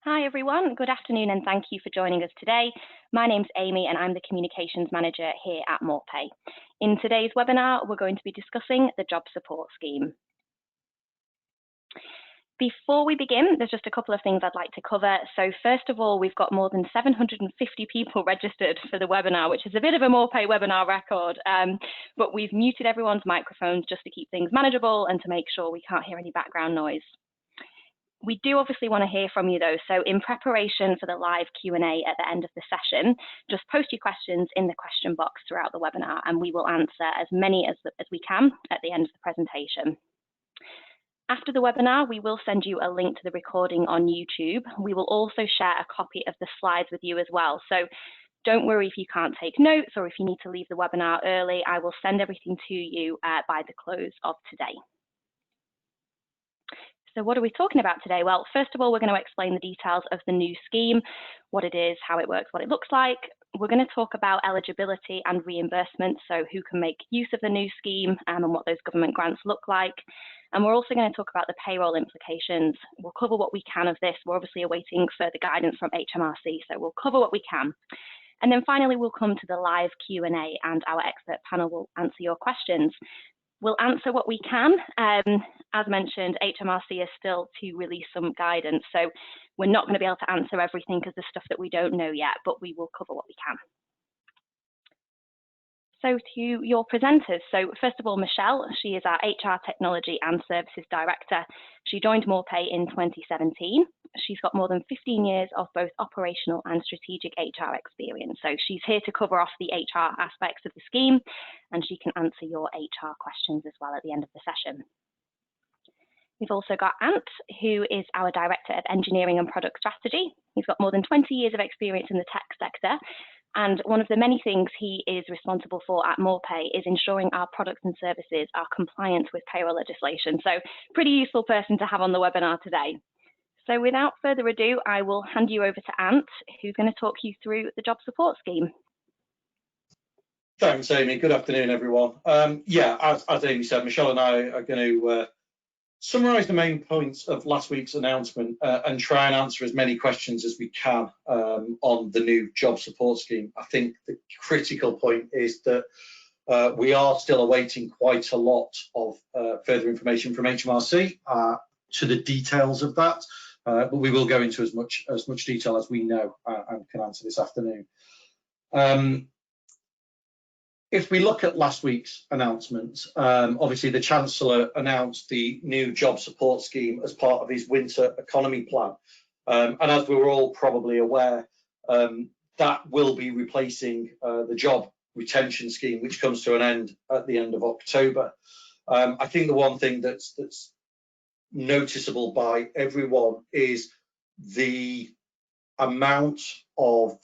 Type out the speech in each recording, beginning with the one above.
Hi everyone, good afternoon and thank you for joining us today. My name's Amy and I'm the Communications Manager here at MorePay. In today's webinar, we're going to be discussing the Job Support Scheme. Before we begin, there's just a couple of things I'd like to cover. So first of all, we've got more than 750 people registered for the webinar, which is a bit of a MorePay webinar record, but we've muted everyone's microphones just to keep things manageable and to make sure we can't hear any background noise. We do obviously want to hear from you though, so in preparation for the live Q&A at the end of the session, just post your questions in the question box throughout the webinar and we will answer as many as we can at the end of the presentation. After the webinar, we will send you a link to the recording on YouTube. We will also share a copy of the slides with you as well. So don't worry if you can't take notes or if you need to leave the webinar early, I will send everything to you by the close of today. So what are we talking about today? Well, first of all, we're going to explain the details of the new scheme, what it is, how it works, what it looks like. We're going to talk about eligibility and reimbursement, so who can make use of the new scheme and what those government grants look like. And we're also going to talk about the payroll implications. We'll cover what we can of this. We're obviously awaiting further guidance from HMRC, so we'll cover what we can. And then finally, we'll come to the live Q&A and our expert panel will answer your questions. We'll answer what we can. As mentioned, HMRC is still to release some guidance, so we're not going to be able to answer everything because there's stuff that we don't know yet, but we will cover what we can. So to your presenters. So first of all, Michelle, she is our HR Technology and Services Director. She joined MorePay in 2017. She's got more than 15 years of both operational and strategic HR experience. So she's here to cover off the HR aspects of the scheme, and she can answer your HR questions as well at the end of the session. We've also got Ant, who is our Director of Engineering and Product Strategy. He's got more than 20 years of experience in the tech sector. And one of the many things he is responsible for at MorePay is ensuring our products and services are compliant with payroll legislation. So pretty useful person to have on the webinar today. So without further ado, I will hand you over to Ant, who's going to talk you through the Job Support Scheme. Thanks, Amy. Good afternoon, everyone. As Amy said, Michelle and I are going to summarise the main points of last week's announcement and try and answer as many questions as we can on the new job support scheme. I think the critical point is that we are still awaiting quite a lot of further information from HMRC to the details of that, but we will go into as much detail as we know and can answer this afternoon. If we look at last week's announcement, obviously the Chancellor announced the new job support scheme as part of his winter economy plan. And as we were all probably aware, that will be replacing the job retention scheme, which comes to an end at the end of October. I think the one thing that's noticeable by everyone is the amount of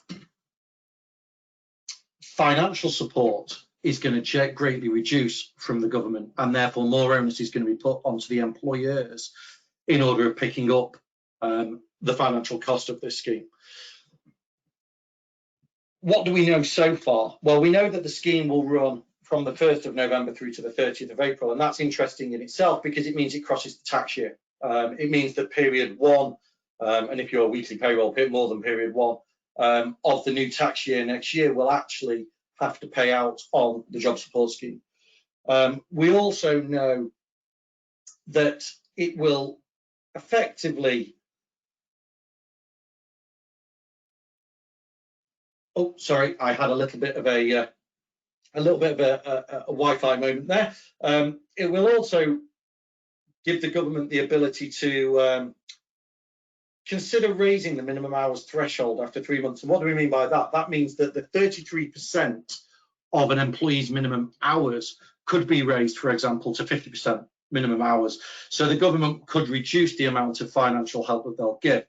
financial support is going to greatly reduce from the government, and therefore more onus is going to be put onto the employers in order of picking up the financial cost of this scheme. What do we know so far? Well, we know that the scheme will run from the 1st of November through to the 30th of April, and that's interesting in itself because it means it crosses the tax year. It means that period one, and if you're a weekly payroll, more than period one, of the new tax year next year will actually have to pay out on the job support scheme. We also know that it will effectively, oh sorry, I had a little bit of a Wi-Fi moment there. It will also give the government the ability to consider raising the minimum hours threshold after 3 months. And what do we mean by that? That means that the 33% of an employee's minimum hours could be raised, for example, to 50% minimum hours. So the government could reduce the amount of financial help that they'll give.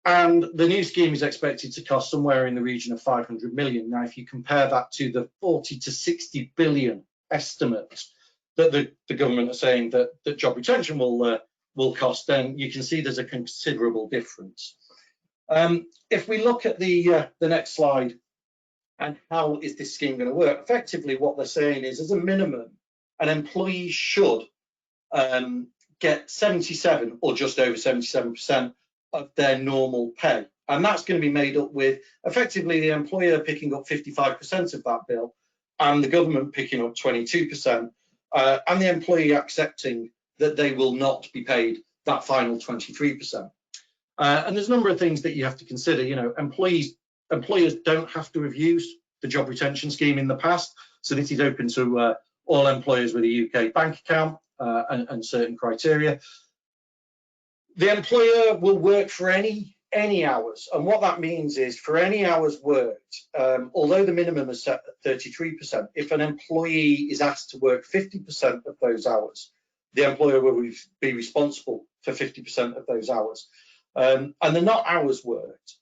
And the new scheme is expected to cost somewhere in the region of 500 million. Now, if you compare that to the 40 to 60 billion estimate that the government are saying that job retention will cost, then you can see there's a considerable difference. If we look at the next slide, and how is this scheme going to work? Effectively, what they're saying is, as a minimum, an employee should get 77 or just over 77% of their normal pay. And that's going to be made up with effectively the employer picking up 55% of that bill and the government picking up 22%, and the employee accepting that they will not be paid that final 23%. And there's a number of things that you have to consider. You know, employers don't have to have used the job retention scheme in the past, so this is open to all employers with a UK bank account and certain criteria. The employer will work for any hours, and what that means is for any hours worked, although the minimum is set at 33%, if an employee is asked to work 50% of those hours, the employer will be responsible for 50% of those hours. And the not hours worked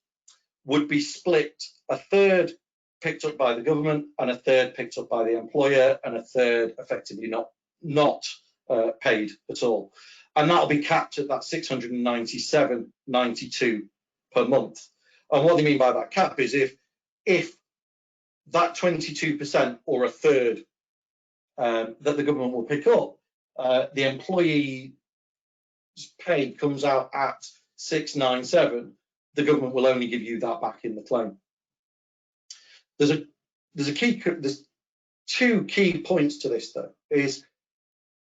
would be split, a third picked up by the government and a third picked up by the employer and a third effectively not paid at all. And that'll be capped at that 697.92 per month. And what they mean by that cap is if that 22% or a third that the government will pick up, the employee's pay comes out at 697, the government will only give you that back in the claim. There's two key points to this though. Is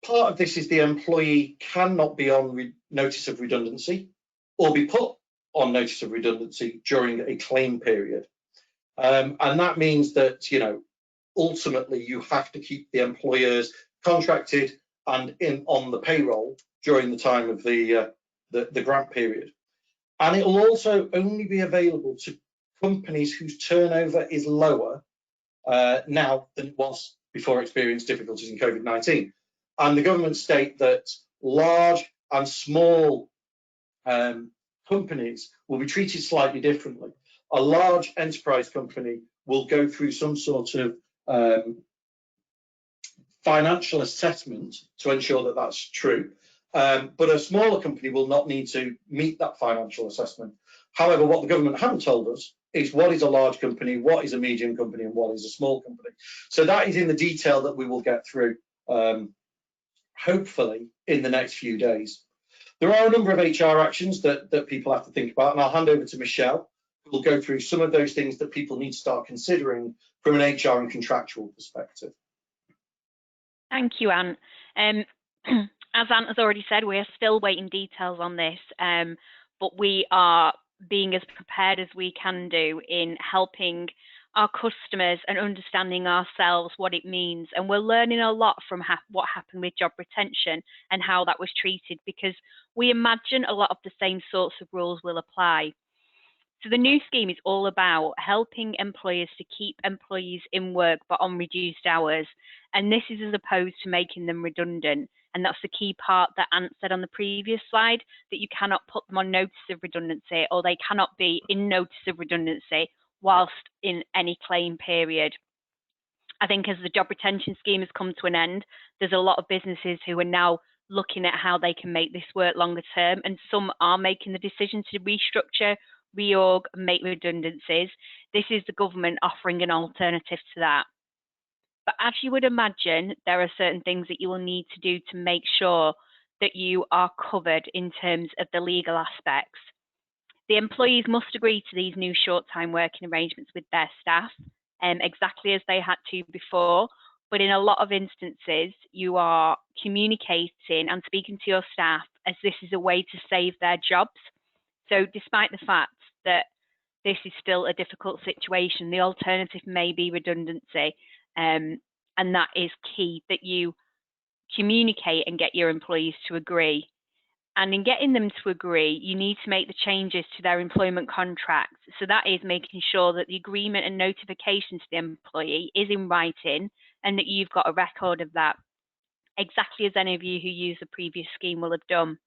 part of this is the employee cannot be on notice of redundancy or be put on notice of redundancy during a claim period, and that means that, you know, ultimately you have to keep the employers contracted and on the payroll during the time of the grant period. And it will also only be available to companies whose turnover is lower now than it was before experiencing difficulties in COVID-19. And the government state that large and small companies will be treated slightly differently. A large enterprise company will go through some sort of financial assessment to ensure that that's true. But a smaller company will not need to meet that financial assessment. However, what the government haven't told us is what is a large company, what is a medium company, and what is a small company. So that is in the detail that we will get through, hopefully, in the next few days. There are a number of HR actions that people have to think about, and I'll hand over to Michelle, who will go through some of those things that people need to start considering from an HR and contractual perspective. Thank you, Ant. As Ant has already said, we are still waiting details on this, but we are being as prepared as we can do in helping our customers and understanding ourselves what it means. And we're learning a lot from what happened with job retention and how that was treated, because we imagine a lot of the same sorts of rules will apply. So the new scheme is all about helping employers to keep employees in work but on reduced hours. And this is as opposed to making them redundant. And that's the key part that Ant said on the previous slide, that you cannot put them on notice of redundancy, or they cannot be in notice of redundancy whilst in any claim period. I think as the job retention scheme has come to an end, there's a lot of businesses who are now looking at how they can make this work longer term, and some are making the decision to restructure, reorg, and make redundancies. This is the government offering an alternative to that. But as you would imagine, there are certain things that you will need to do to make sure that you are covered in terms of the legal aspects. The employees must agree to these new short-time working arrangements with their staff, exactly as they had to before. But in a lot of instances, you are communicating and speaking to your staff as this is a way to save their jobs. So despite the fact that this is still a difficult situation, the alternative may be redundancy. And that is key, that you communicate and get your employees to agree. And in getting them to agree, you need to make the changes to their employment contracts. So that is making sure that the agreement and notification to the employee is in writing and that you've got a record of that, exactly as any of you who use the previous scheme will have done.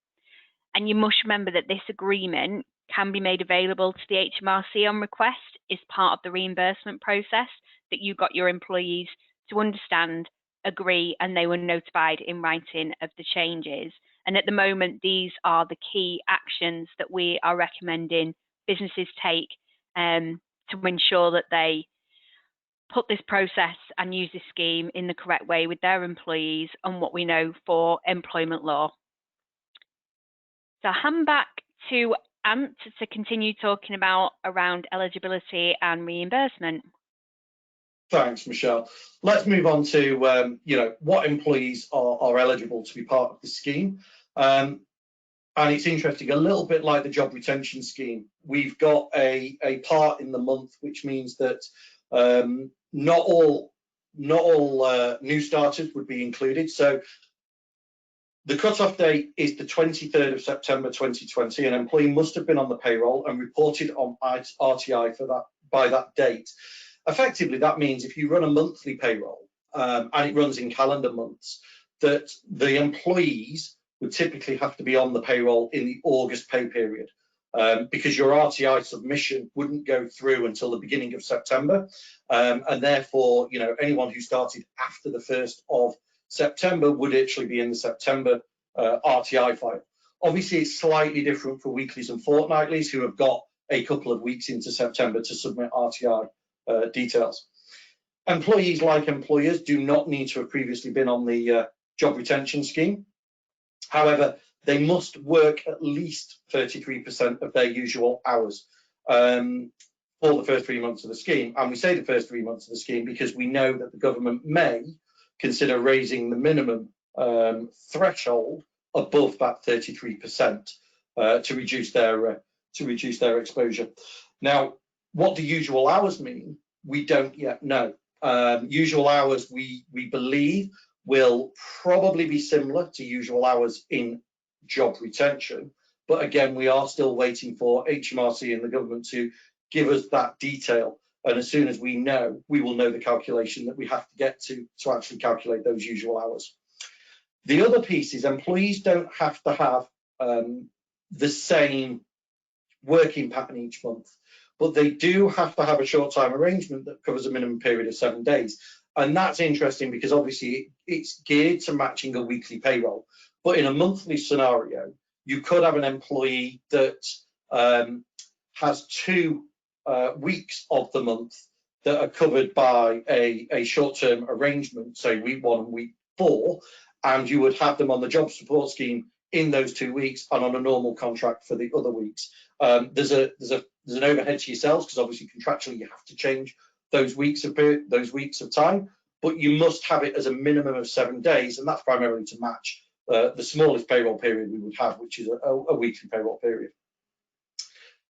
And you must remember that this agreement can be made available to the HMRC on request as part of the reimbursement process, that you got your employees to understand, agree, and they were notified in writing of the changes. And at the moment, these are the key actions that we are recommending businesses take to ensure that they put this process and use this scheme in the correct way with their employees and what we know for employment law. So I'll hand back to Ant to continue talking about around eligibility and reimbursement. Thanks, Michelle. Let's move on to what employees are eligible to be part of the scheme. And it's interesting, a little bit like the job retention scheme. We've got a part in the month, which means that not all new starters would be included. So the cut-off date is the 23rd of September 2020. An employee must have been on the payroll and reported on RTI for that by that date. Effectively, that means if you run a monthly payroll and it runs in calendar months, that the employees would typically have to be on the payroll in the August pay period because your RTI submission wouldn't go through until the beginning of September. And therefore, anyone who started after the 1st of September would actually be in the September RTI file. Obviously, it's slightly different for weeklies and fortnightlies who have got a couple of weeks into September to submit RTI details. Employees, like employers, do not need to have previously been on the job retention scheme. However, they must work at least 33% of their usual hours for the first 3 months of the scheme. And we say the first 3 months of the scheme because we know that the government may consider raising the minimum threshold above that 33% to reduce their exposure. Now, what do usual hours mean? We don't yet know. Usual hours, we believe, will probably be similar to usual hours in job retention. But again, we are still waiting for HMRC and the government to give us that detail. And as soon as we know, we will know the calculation that we have to get to actually calculate those usual hours. The other piece is employees don't have to have the same working pattern each month, but they do have to have a short time arrangement that covers a minimum period of 7 days. And that's interesting because obviously it's geared to matching a weekly payroll. But in a monthly scenario, you could have an employee that has 2 weeks of the month that are covered by a short-term arrangement, say week 1 and week 4, and you would have them on the job support scheme in those 2 weeks and on a normal contract for the other weeks. There's an overhead to yourselves because obviously contractually you have to change those weeks of time, but you must have it as a minimum of 7 days, and that's primarily to match the smallest payroll period we would have, which is a weekly payroll period.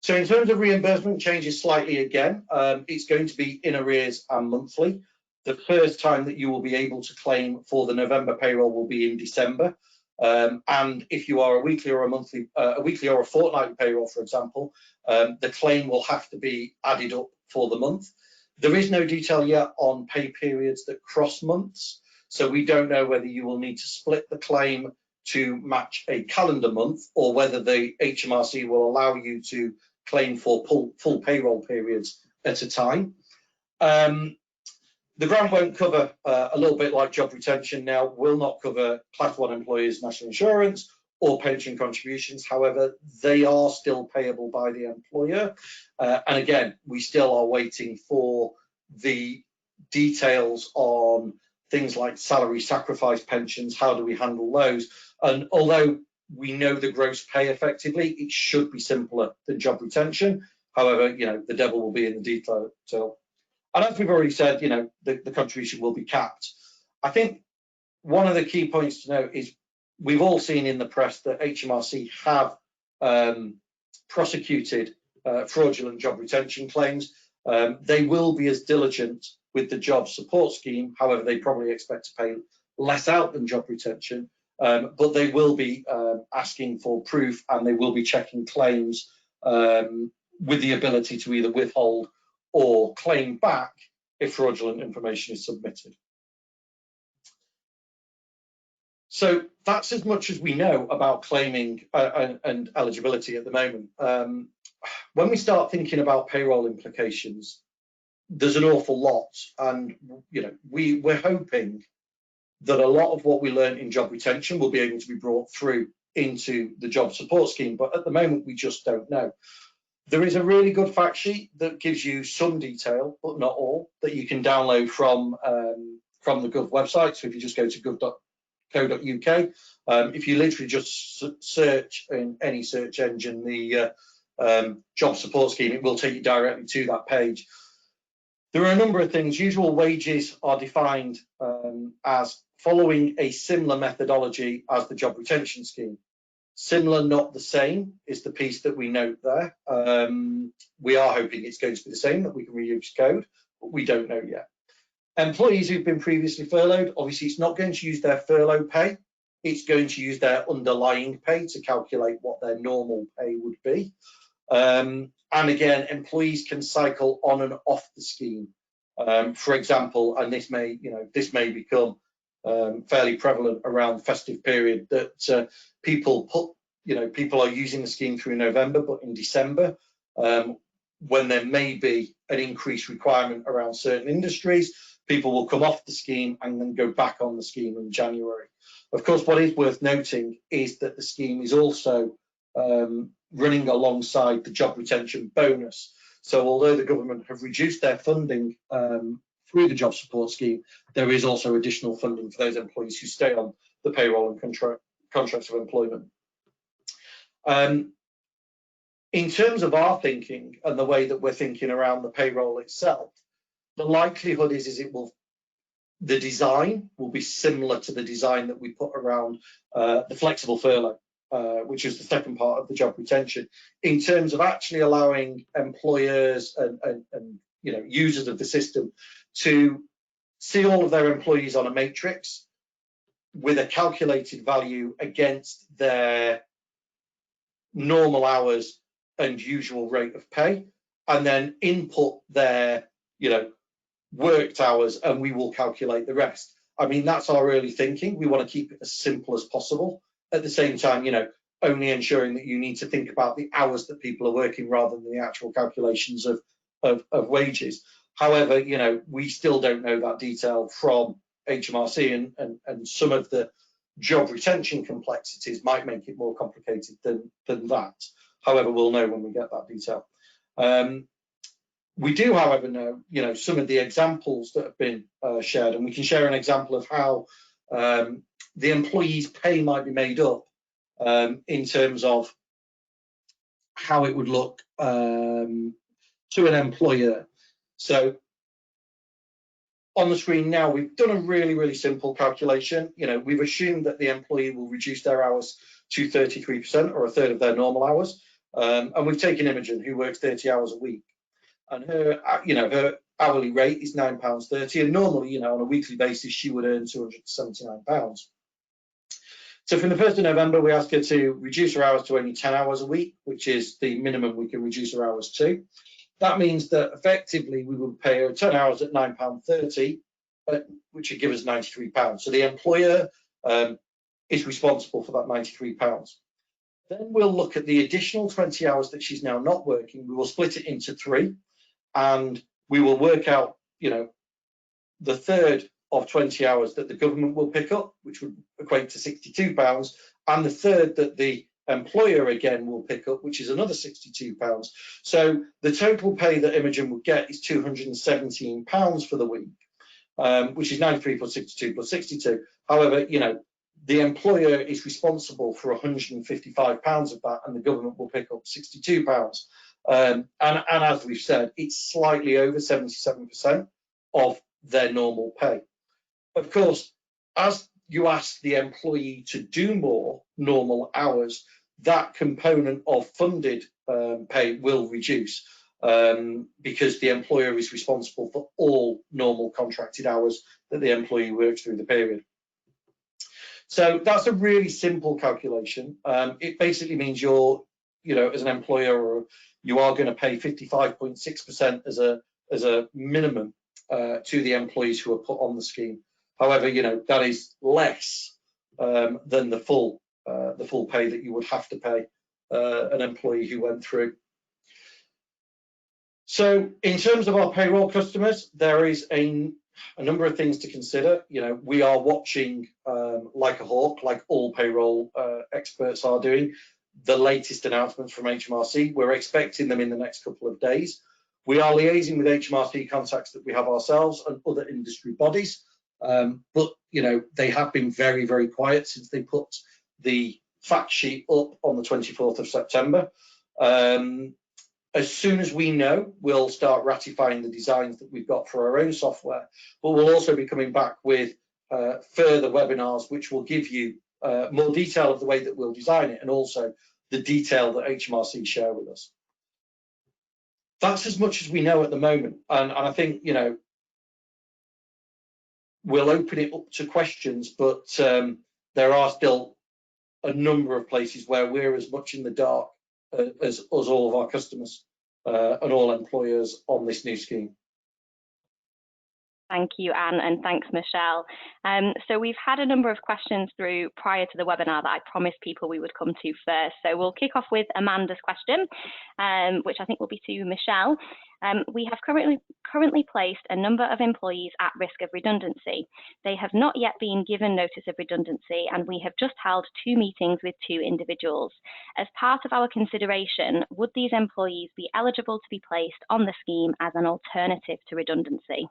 So in terms of reimbursement, changes slightly again. It's going to be in arrears and monthly. The first time that you will be able to claim for the November payroll will be in December. And if you are a weekly or a fortnightly payroll, for example, the claim will have to be added up for the month. There is no detail yet on pay periods that cross months, so we don't know whether you will need to split the claim to match a calendar month or whether the HMRC will allow you to claim for full payroll periods at a time. The grant won't cover, a little bit like job retention now, will not cover Class 1 employers' national insurance or pension contributions. However, they are still payable by the employer. And again, we still are waiting for the details on things like salary sacrifice pensions. How do we handle those? And although we know the gross pay effectively, it should be simpler than job retention. However, the devil will be in the detail. And as we've already said, the contribution will be capped. I think one of the key points to note is we've all seen in the press that HMRC have prosecuted fraudulent job retention claims. They will be as diligent with the job support scheme. However, they probably expect to pay less out than job retention, but they will be asking for proof, and they will be checking claims with the ability to either withhold or claim back if fraudulent information is submitted. So that's as much as we know about claiming and eligibility at the moment. When we start thinking about payroll implications, there's an awful lot, and we're hoping that a lot of what we learned in job retention will be able to be brought through into the job support scheme, but at the moment we just don't know. There is a really good fact sheet that gives you some detail, but not all, that you can download from the Gov website. So if you just go to gov.co.uk, if you literally just search in any search engine the job support scheme, it will take you directly to that page. There are a number of things. Usual wages are defined as following a similar methodology as the job retention scheme. Similar, not the same, is the piece that we note there. We are hoping it's going to be the same, that we can reuse code, but we don't know yet. Employees who've been previously furloughed, obviously it's not going to use their furlough pay. It's going to use their underlying pay to calculate what their normal pay would be. And again, employees can cycle on and off the scheme. For example, and this may become fairly prevalent around the festive period, that people are using the scheme through November, but in December, when there may be an increased requirement around certain industries, people will come off the scheme and then go back on the scheme in January. Of course, what is worth noting is that the scheme is also running alongside the job retention bonus. So although the government have reduced their funding through the job support scheme, there is also additional funding for those employees who stay on the payroll and contracts of employment. In terms of our thinking and the way that we're thinking around the payroll itself, the likelihood is the design will be similar to the design that we put around the flexible furlough, which is the second part of the job retention, in terms of actually allowing employers and users of the system to see all of their employees on a matrix with a calculated value against their normal hours and usual rate of pay, and then input their worked hours, and we will calculate the rest. I mean, that's our early thinking. We want to keep it as simple as possible. At the same time, only ensuring that you need to think about the hours that people are working rather than the actual calculations of wages. However, we still don't know that detail from HMRC, and some of the job retention complexities might make it more complicated than that. However, we'll know when we get that detail. We do, however, know, some of the examples that have been shared, and we can share an example of how the employee's pay might be made up in terms of how it would look to an employer. So on the screen now, we've done a really, really simple calculation. We've assumed that the employee will reduce their hours to 33%, or a third of their normal hours. And we've taken Imogen, who works 30 hours a week. And her hourly rate is £9.30, and normally, on a weekly basis, she would earn £279. So from the 1st of November, we ask her to reduce her hours to only 10 hours a week, which is the minimum we can reduce her hours to. That means that effectively we would pay her 10 hours at £9.30, which would give us £93. So the employer is responsible for that £93. Then we'll look at the additional 20 hours that she's now not working. We will split it into 3. And we will work out, the third of 20 hours that the government will pick up, which would equate to £62, and the third that the employer again will pick up, which is another £62. So the total pay that Imogen would get is £217 for the week, which is 93 plus 62 plus 62. However, the employer is responsible for £155 of that, and the government will pick up £62. And as we've said, it's slightly over 77% of their normal pay. Of course, as you ask the employee to do more normal hours, that component of funded pay will reduce because the employer is responsible for all normal contracted hours that the employee works through the period. So that's a really simple calculation. It basically means you're, as an employer, you are going to pay 55.6% as a minimum to the employees who are put on the scheme. However, that is less than the full pay that you would have to pay an employee who went through. So in terms of our payroll customers, there is a number of things to consider. We are watching like a hawk, like all payroll experts are doing, the latest announcements from HMRC. We're expecting them in the next couple of days. We are liaising with HMRC contacts that we have ourselves and other industry bodies, but they have been very, very quiet since they put the fact sheet up on the 24th of September. As soon as we know, we'll start ratifying the designs that we've got for our own software, but we'll also be coming back with further webinars which will give you more detail of the way that we'll design it, and also the detail that HMRC share with us. That's as much as we know at the moment, and I think, you know, we'll open it up to questions, but there are still a number of places where we're as much in the dark as all of our customers and all employers on this new scheme. Thank you, Anne, and thanks, Michelle. So we've had a number of questions through prior to the webinar that I promised people we would come to first. So we'll kick off with Amanda's question, which I think will be to Michelle. We have currently placed a number of employees at risk of redundancy. They have not yet been given notice of redundancy, and we have just held 2 meetings with 2 individuals. As part of our consideration, would these employees be eligible to be placed on the scheme as an alternative to redundancy?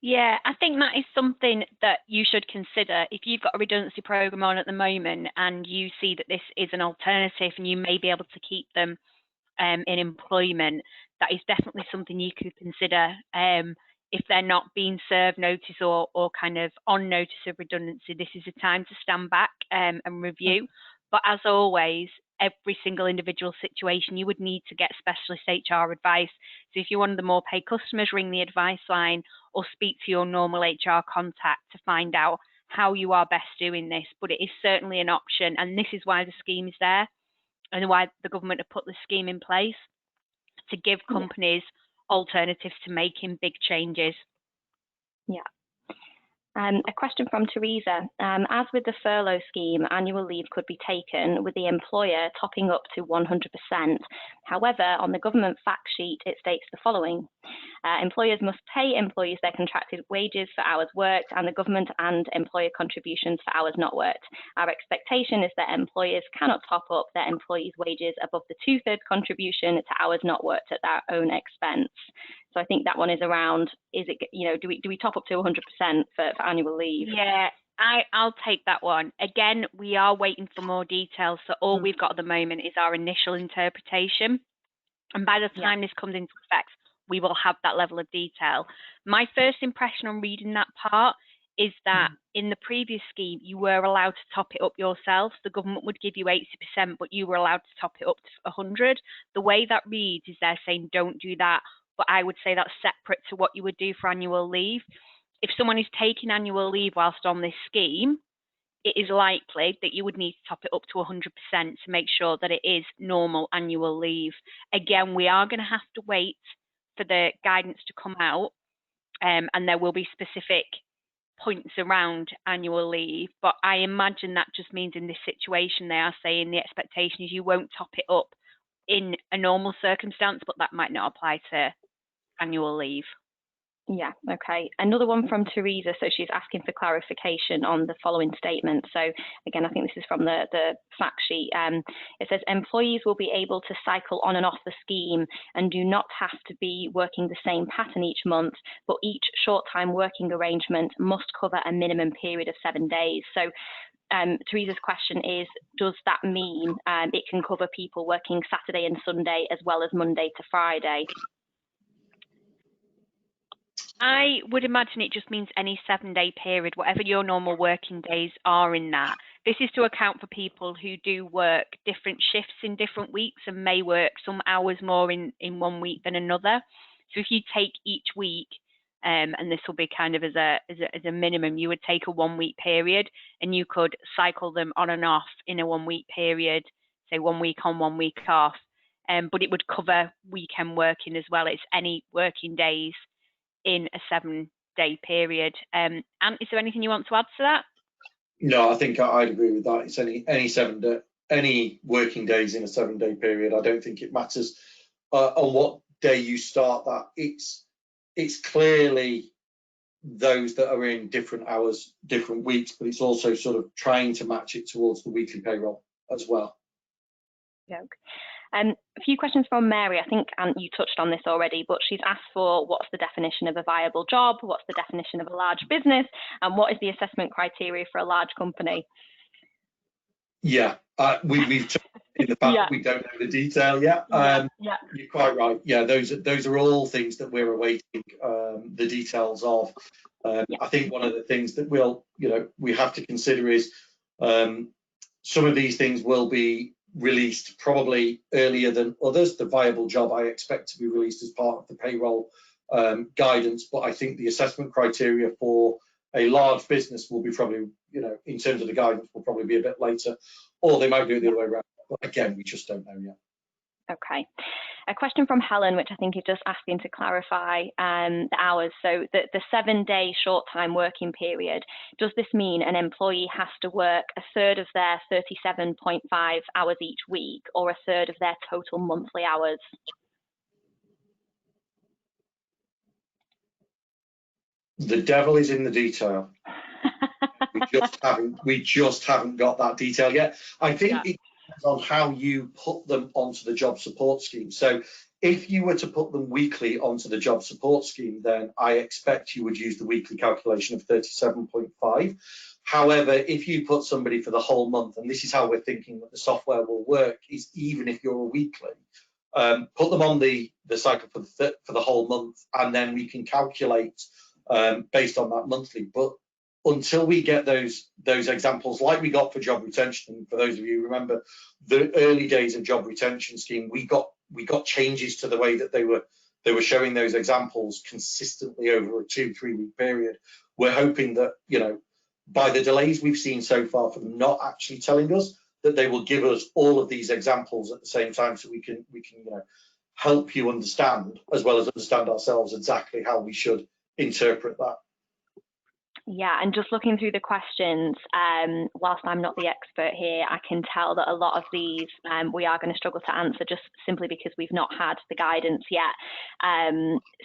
Yeah, I think that is something that you should consider. If you've got a redundancy programme on at the moment and you see that this is an alternative and you may be able to keep them in employment, that is definitely something you could consider. If they're not being served notice or kind of on notice of redundancy, this is a time to stand back and review. But as always, every single individual situation, you would need to get specialist HR advice. So if you're one of the more paid customers, ring the advice line or speak to your normal HR contact to find out how you are best doing this. But it is certainly an option, and this is why the scheme is there and why the government have put the scheme in place, to give companies alternatives to making big changes. Yeah. A question from Teresa. As with the furlough scheme, annual leave could be taken with the employer topping up to 100%. However, on the government fact sheet, it states the following. Employers must pay employees their contracted wages for hours worked and the government and employer contributions for hours not worked. Our expectation is that employers cannot top up their employees' wages above the 2/3 contribution to hours not worked at their own expense. So I think that one is around, is it, you know, do we top up to 100% for annual leave? Yeah, I'll take that one. Again, we are waiting for more details. So all we've got at the moment is our initial interpretation. And by the time this comes into effect, we will have that level of detail. My first impression on reading that part is that in the previous scheme, you were allowed to top it up yourself. The government would give you 80%, but you were allowed to top it up to 100. The way that reads is they're saying don't do that. But I would say that's separate to what you would do for annual leave. If someone is taking annual leave whilst on this scheme, it is likely that you would need to top it up to 100% to make sure that it is normal annual leave. Again, we are going to have to wait for the guidance to come out, and there will be specific points around annual leave. But I imagine that just means in this situation, they are saying the expectation is you won't top it up in a normal circumstance, but that might not apply to annual leave. Yeah, okay. Another one from Teresa. So she's asking for clarification on the following statement. So again, I think this is from the fact sheet. It says employees will be able to cycle on and off the scheme and do not have to be working the same pattern each month, but each short-time working arrangement must cover a minimum period of 7 days. So Teresa's question is, does that mean it can cover people working Saturday and Sunday as well as Monday to Friday? I would imagine it just means any 7-day period, whatever your normal working days are in that. This is to account for people who do work different shifts in different weeks and may work some hours more in 1 week than another. So if you take each week, and this will be kind of as a minimum, you would take a 1 week period and you could cycle them on and off in a 1 week period, say 1 week on, 1 week off. But it would cover weekend working as well. It's any working days in a 7-day period. And is there anything you want to add to that? No, I think I'd agree with that. It's any working days in a 7-day period. I don't think it matters on what day you start that. It's clearly those that are in different hours, different weeks, but it's also sort of trying to match it towards the weekly payroll as well. Yeah. A few questions from Mary. I think you touched on this already, but she's asked for what's the definition of a viable job, what's the definition of a large business, and what is the assessment criteria for a large company? Yeah, we've touched on in the fact that we don't know the detail yet. You're quite right. Yeah, those are all things that we're awaiting the details of. I think one of the things that we have to consider is some of these things will be released probably earlier than others. The viable job I expect to be released as part of the payroll guidance, but I think the assessment criteria for a large business will be probably, in terms of the guidance, will probably be a bit later, or they might do it the other way around. But again, we just don't know yet. Okay. A question from Helen, which I think is just asking to clarify the hours. So the 7-day short time working period, does this mean an employee has to work a third of their 37.5 hours each week, or a third of their total monthly hours? The devil is in the detail. we just haven't got that detail yet. I think it depends on how you put them onto the job support scheme. So if you were to put them weekly onto the job support scheme, then I expect you would use the weekly calculation of 37.5. However, if you put somebody for the whole month, and this is how we're thinking that the software will work, is even if you're a weekly, put them on the cycle for the whole month, and then we can calculate based on that monthly. But until we get those examples like we got for job retention, for those of you who remember the early days of job retention scheme, we got changes to the way that they were showing those examples consistently over a 2-3 week period. We're hoping that, by the delays we've seen so far for them not actually telling us, that they will give us all of these examples at the same time, so we can help you understand, as well as understand ourselves, exactly how we should interpret that. Yeah, and just looking through the questions, whilst I'm not the expert here, I can tell that a lot of these we are going to struggle to answer, just simply because we've not had the guidance yet.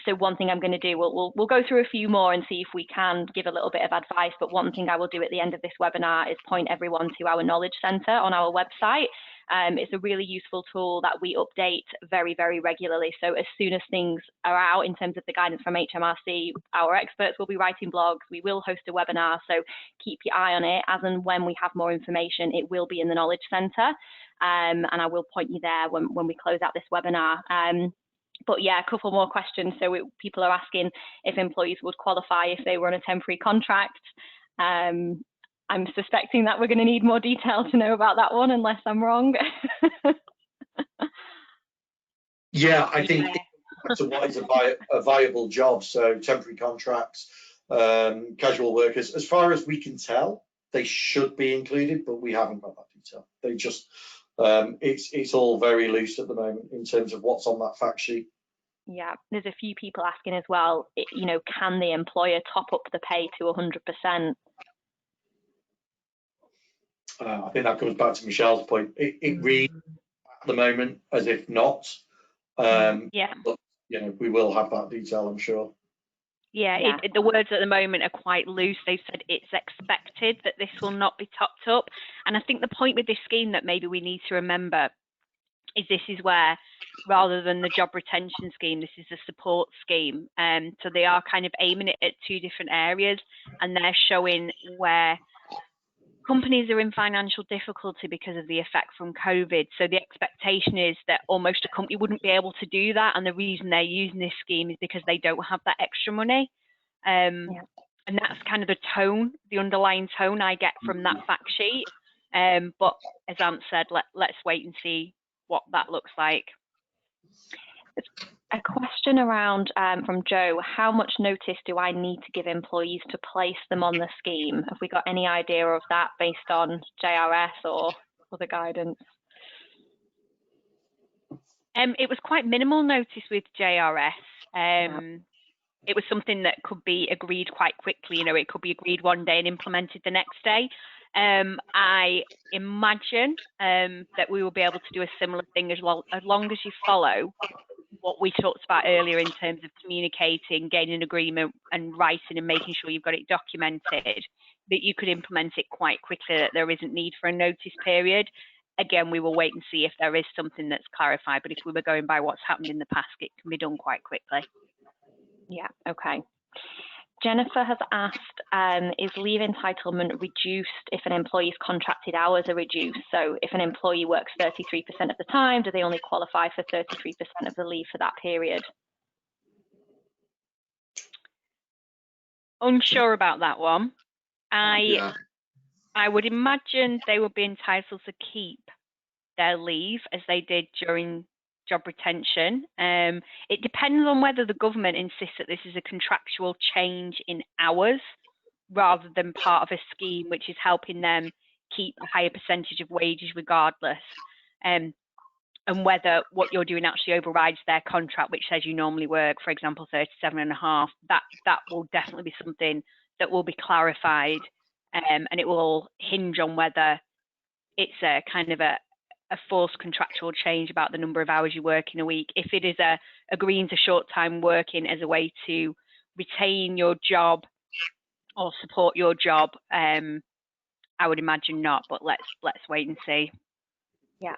So one thing I'm going to do, we'll go through a few more and see if we can give a little bit of advice. But one thing I will do at the end of this webinar is point everyone to our Knowledge Centre on our website. It's a really useful tool that we update very, very regularly. So as soon as things are out in terms of the guidance from HMRC, our experts will be writing blogs. We will host a webinar, so keep your eye on it. As and when we have more information, it will be in the Knowledge Centre, and I will point you there when we close out this webinar. But yeah, a couple more questions. So people are asking if employees would qualify if they were on a temporary contract. I'm suspecting that we're going to need more detail to know about that one, unless I'm wrong. Yeah, I think what is a viable job, so temporary contracts, casual workers, as far as we can tell, they should be included, but we haven't got that detail. They just, it's all very loose at the moment in terms of what's on that fact sheet. Yeah, there's a few people asking as well, can the employer top up the pay to 100%? I think that comes back to Michelle's point. It reads at the moment as if not. But we will have that detail, I'm sure. Yeah. The words at the moment are quite loose. They've said it's expected that this will not be topped up. And I think the point with this scheme that maybe we need to remember is this is where, rather than the job retention scheme, this is a support scheme. So they are kind of aiming it at two different areas, and they're showing where companies are in financial difficulty because of the effect from COVID. So the expectation is that almost a company wouldn't be able to do that. And the reason they're using this scheme is because they don't have that extra money. And that's kind of the tone, the underlying tone I get from that fact sheet. But as Ant said, let's wait and see what that looks like. A question around from Joe, how much notice do I need to give employees to place them on the scheme? Have we got any idea of that based on JRS or other guidance? It was quite minimal notice with JRS. It was something that could be agreed quite quickly. It could be agreed one day and implemented the next day. I imagine that we will be able to do a similar thing as long as you follow what we talked about earlier in terms of communicating, gaining agreement and writing and making sure you've got it documented, that you could implement it quite quickly, that there isn't need for a notice period. Again, we will wait and see if there is something that's clarified, but if we were going by what's happened in the past, it can be done quite quickly. Yeah, okay. Jennifer has asked, is leave entitlement reduced if an employee's contracted hours are reduced? So if an employee works 33% of the time, do they only qualify for 33% of the leave for that period? Unsure about that one. Yeah. I would imagine they would be entitled to keep their leave as they did during job retention. It depends on whether the government insists that this is a contractual change in hours rather than part of a scheme which is helping them keep a higher percentage of wages regardless. And whether what you're doing actually overrides their contract, which says you normally work, for example, 37.5, that will definitely be something that will be clarified, and it will hinge on whether it's a kind of a forced contractual change about the number of hours you work in a week. If it is agreeing to short-time working as a way to retain your job or support your job, I would imagine not, but let's wait and see. Yeah.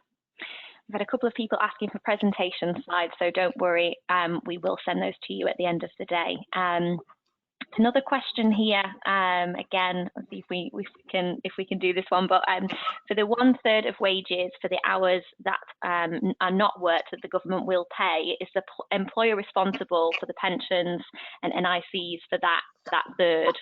We've had a couple of people asking for presentation slides, so don't worry, we will send those to you at the end of the day. Another question here, again, let's see if we can do this one, but for the 1/3 of wages for the hours that are not worked that the government will pay, is the employer responsible for the pensions and NICs for that third?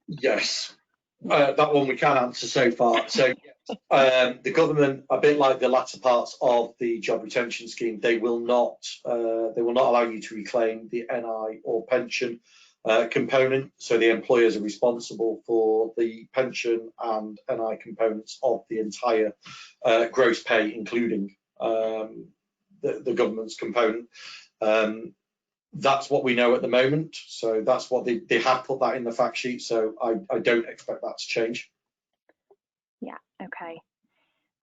Yes, that one we can answer so far. So the government, a bit like the latter parts of the job retention scheme, they will not allow you to reclaim the NI or pension component. So the employers are responsible for the pension and NI components of the entire gross pay, including the government's component. That's what we know at the moment. So that's what they have put that in the fact sheet. So I don't expect that to change. Yeah, okay.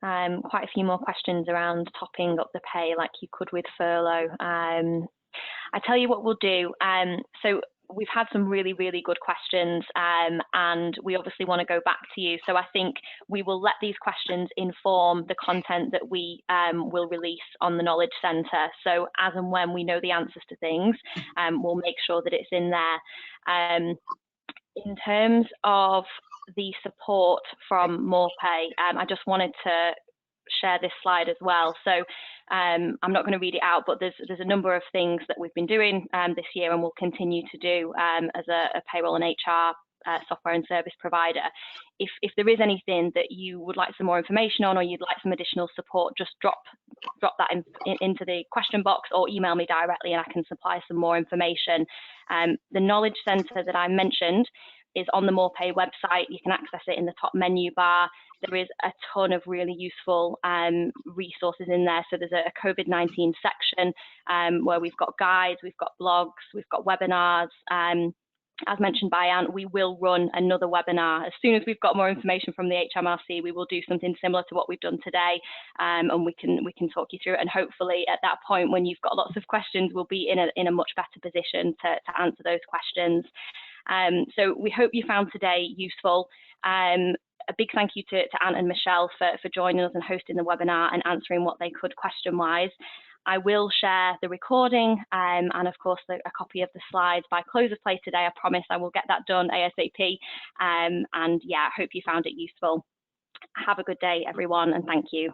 Quite a few more questions around topping up the pay like you could with furlough. I tell you what we'll do. So we've had some really, really good questions, and we obviously want to go back to you. So I think we will let these questions inform the content that we will release on the Knowledge Centre. So as and when we know the answers to things, we'll make sure that it's in there. In terms of the support from More Pay, I just wanted to share this slide as well. So I'm not going to read it out, but there's a number of things that we've been doing this year and will continue to do as a payroll and HR software and service provider. If there is anything that you would like some more information on, or you'd like some additional support, just drop that into the question box or email me directly and I can supply some more information. The Knowledge Centre that I mentioned is on the More Pay website. You can access it in the top menu bar. There is a ton of really useful resources in there. So there's a COVID-19 section where we've got guides, we've got blogs, we've got webinars. As mentioned by Anne, we will run another webinar. As soon as we've got more information from the HMRC, we will do something similar to what we've done today, and we can talk you through it. And hopefully at that point, when you've got lots of questions, we'll be in a much better position to answer those questions. So we hope you found today useful. A big thank you to Anne and Michelle for joining us and hosting the webinar and answering what they could question-wise. I will share the recording and of course a copy of the slides by close of play today. I promise I will get that done ASAP. And yeah, I hope you found it useful. Have a good day, everyone, and thank you.